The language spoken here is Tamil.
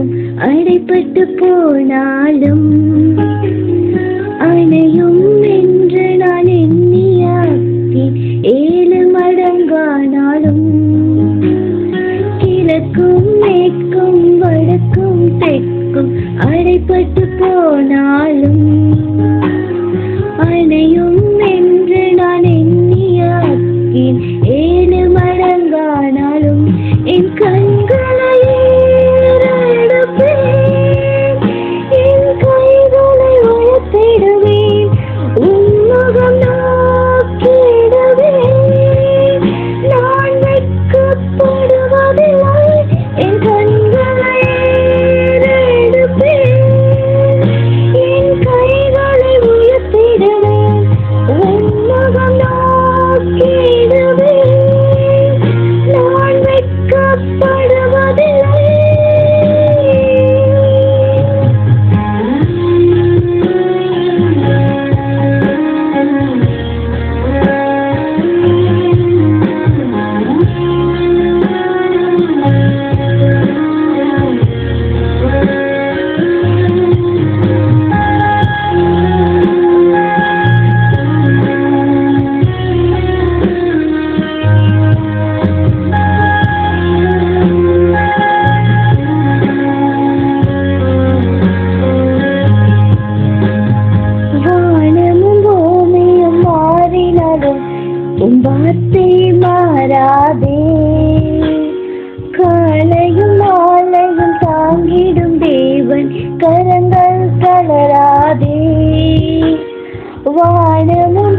கதவும் அடைப்பட்டு போனாலும் அணையும் என்று நான் எண்ணியாக்கேன் 7 மடங்கானாலும் கிழக்கும் மேற்கும் வடக்கும் தெற்கும் அடைப்பட்டு போனாலும் அணையும் என்று நான் எண்ணியாக்கேன் 7 மடங்கானாலும் என் கண்களை ஏறெடுப்பேன், என் கைகளை உயர்த்திடுவேன், உன்முகம் நோக்கிடுவேன். நான் வெட்கப்படுவதில்லை, என் கண்களை ஏறெடுப்பேன், என் கைகளை உயர்த்திடுவேன், உன்முகம் நோக்கிடுவேன். நான் வெட்கப்படுவதில்லை. உன் வார்த்தை மாறாதே, காலையும் மாலையும் தாங்கிடும் தேவன் கரங்கள் தளராதே. வானமும்